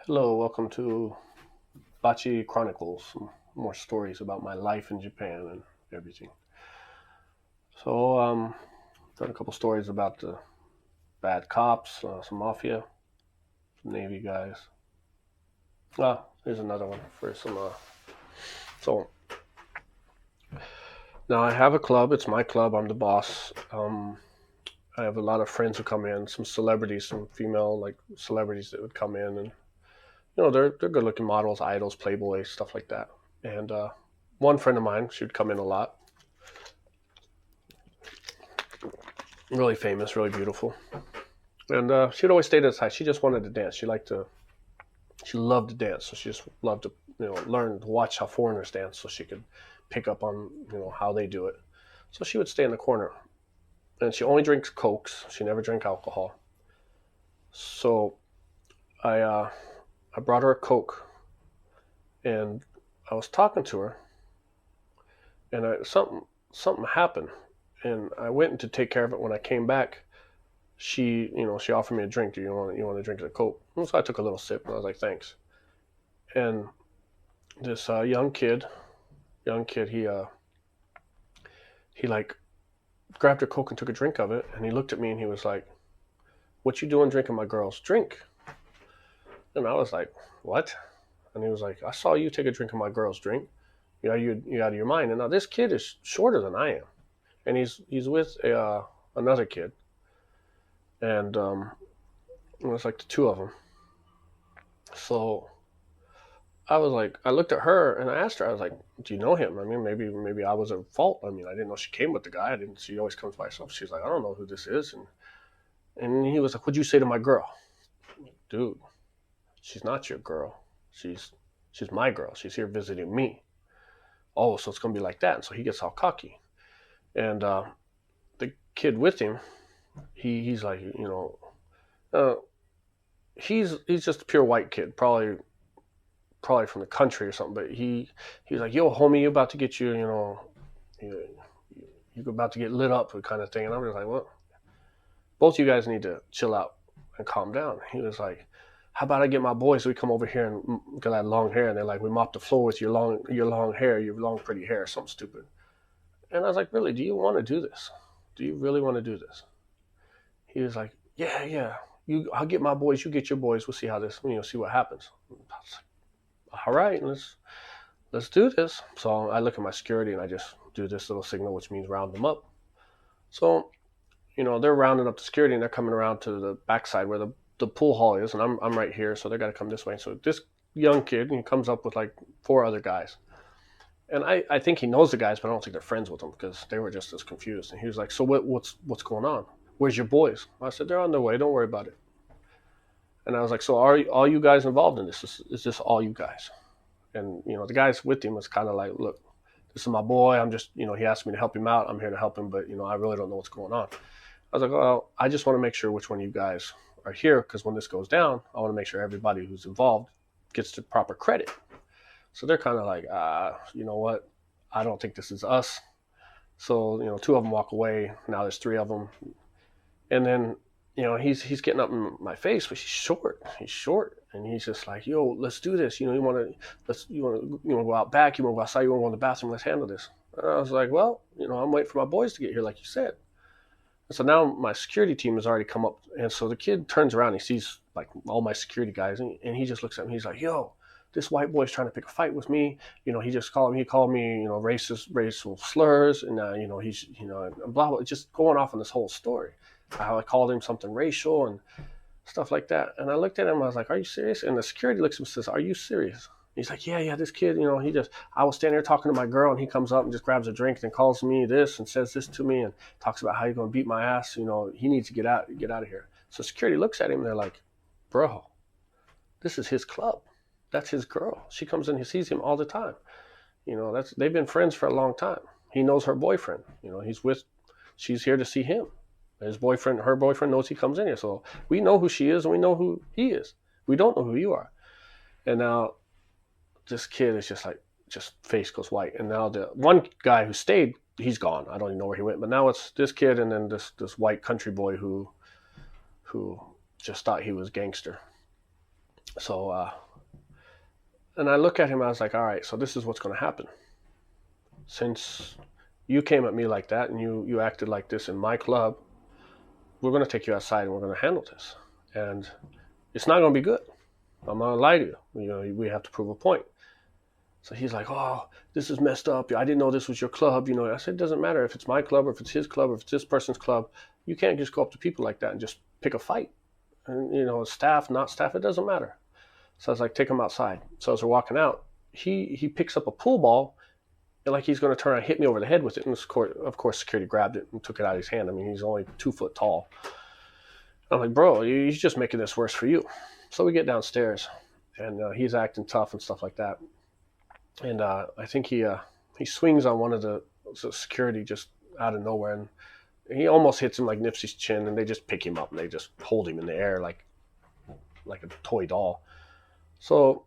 Hello, welcome to Bachi Chronicles. Some more stories about my life in Japan and everything. Done a couple stories about the bad cops, some mafia, some Navy guys. Here's another one for some. So now I have a club. It's my club. I'm the boss. I have a lot of friends who come in, some celebrities, some female like celebrities that would come in, and they're good looking models, idols, playboys, stuff like that. And one friend of mine, she would come in a lot. Really famous, really beautiful. And she'd always stay to the side. She just wanted to dance. She loved to dance. So she just loved to, learn to watch how foreigners dance so she could pick up on, how they do it. So she would stay in the corner. And she only drinks Cokes. She never drank alcohol. So I, uh, I brought her a Coke and I was talking to her and something happened. And I went to take care of it. When I came back, she offered me a drink. Do you want to drink a Coke? And so I took a little sip, and I was like, thanks. And this young kid, he like grabbed a Coke and took a drink of it, and he looked at me and he was like, "What you doing drinking my girl's drink?" And I was like, "What?" And he was like, "I saw you take a drink of my girl's drink. You out of your mind." And now this kid is shorter than I am, and he's with another kid, and it was like the two of them. So I looked at her and I asked her, I was like, "Do you know him?" I mean, maybe I was at fault. I mean, I didn't know she came with the guy. I didn't. She always comes by herself. She's like, "I don't know who this is," and he was like, "What'd you say to my girl?" Dude, she's not your girl. She's my girl. She's here visiting me. Oh, so it's gonna be like that. And so he gets all cocky, and the kid with him, he's like, uh, he's just a pure white kid, probably from the country or something. But he's like, "Yo, homie, you about to get you you're about to get lit up," kind of thing. And I'm just like, "What? Both you guys need to chill out and calm down." He was like, "How about I get my boys? We come over here and because I had long hair, and they're like, we mop the floor with your long hair, your long pretty hair, something stupid." And I was like, "Really? Do you want to do this? Do you really want to do this?" He was like, "Yeah, yeah. I'll get my boys. You get your boys. We'll see how this. See what happens." I was like, "All right, let's do this." So I look at my security and I just do this little signal, which means round them up. So they're rounding up the security and they're coming around to the backside where the pool hall is, and I'm right here, so they got to come this way. So this young kid, he comes up with like four other guys, and I think he knows the guys, but I don't think they're friends with them because they were just as confused. And he was like, "So what's going on? Where's your boys?" I said, "They're on their way. Don't worry about it." And I was like, "So are all you guys involved in this? Is this all you guys?" And the guys with him was kind of like, "Look, this is my boy. I'm just he asked me to help him out. I'm here to help him, but I really don't know what's going on." I was like, "Well, I just want to make sure which one of you guys are here because when this goes down, I want to make sure everybody who's involved gets the proper credit." So they're kind of like, you know what? I don't think this is us. So two of them walk away. Now there's three of them, and then he's getting up in my face, but he's short. He's short, and he's just like, "Yo, let's do this. You want to go out back? You want to go outside? You want to go in the bathroom? Let's handle this." And I was like, "Well, I'm waiting for my boys to get here, like you said." So now my security team has already come up, and so the kid turns around, and he sees like all my security guys, and he just looks at me. He's like, "Yo, this white boy's trying to pick a fight with me. He called me, racist, racial slurs, and he's, and blah blah, just going off on this whole story. How I called him something racial and stuff like that." And I looked at him, I was like, "Are you serious?" And the security looks at him and says, "Are you serious?" He's like, "Yeah, yeah, this kid, I was standing there talking to my girl, and he comes up and just grabs a drink and calls me this and says this to me and talks about how he's going to beat my ass. He needs to get out of here." So security looks at him and they're like, "Bro, this is his club. That's his girl. She comes in, he sees him all the time. They've been friends for a long time. He knows her boyfriend. She's here to see him. Her boyfriend knows he comes in here. So we know who she is and we know who he is. We don't know who you are." And now this kid is just face goes white. And now the one guy who stayed, he's gone. I don't even know where he went. But now it's this kid and then this white country boy who just thought he was gangster. So, and I look at him, I was like, all right, so this is what's going to happen. Since you came at me like that and you acted like this in my club, we're going to take you outside and we're going to handle this. And it's not going to be good. I'm not going to lie to you. You know, we have to prove a point. So he's like, oh, this is messed up. I didn't know this was your club. You know, I said, it doesn't matter if it's my club or if it's his club or if it's this person's club. You can't just go up to people like that and just pick a fight. And, you know, staff, not staff, it doesn't matter. So I was like, take him outside. So as we're walking out, he picks up a pool ball and like he's going to turn around and hit me over the head with it. And of course, security grabbed it and took it out of his hand. I mean, he's only 2 foot tall. I'm like, bro, he's just making this worse for you. So we get downstairs and he's acting tough and stuff like that. And I think he swings on one of the security just out of nowhere, and he almost hits him like Nipsey's chin, and they just pick him up and they just hold him in the air like a toy doll. So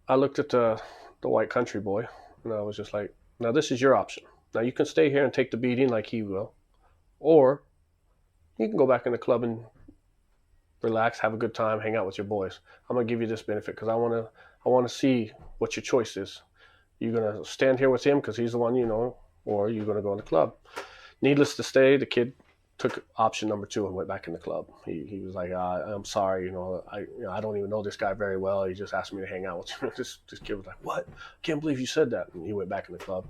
I looked at the white country boy, and I was just like, now this is your option. Now you can stay here and take the beating like he will, or you can go back in the club and relax, have a good time, hang out with your boys. I'm gonna give you this benefit because I want to see what your choice is. You're going to stand here with him because he's the one you know, or you're going to go in the club. Needless to say, the kid took option number 2 and went back in the club. He was like, I'm sorry, I don't even know this guy very well. He just asked me to hang out with you. This kid was like, what? I can't believe you said that. And he went back in the club.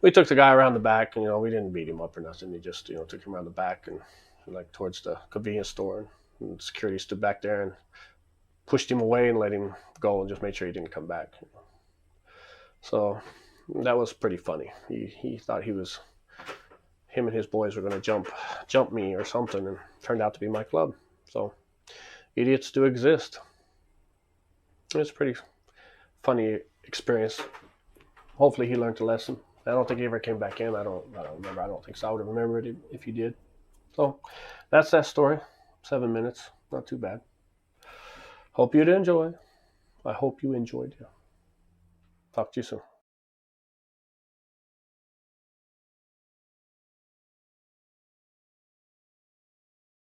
We took the guy around the back, and, we didn't beat him up or nothing. We just, took him around the back and like towards the convenience store. And security stood back there and pushed him away and let him go and just made sure he didn't come back. So that was pretty funny. He thought him and his boys were going to jump me or something, and turned out to be my club. So idiots do exist. It's a pretty funny experience. Hopefully he learned a lesson. I don't think he ever came back in. I don't remember. I don't think so. I would have remembered it if he did. So that's that story. 7 minutes. Not too bad. Hope you'd enjoy. I hope you enjoyed it. Talk to you soon.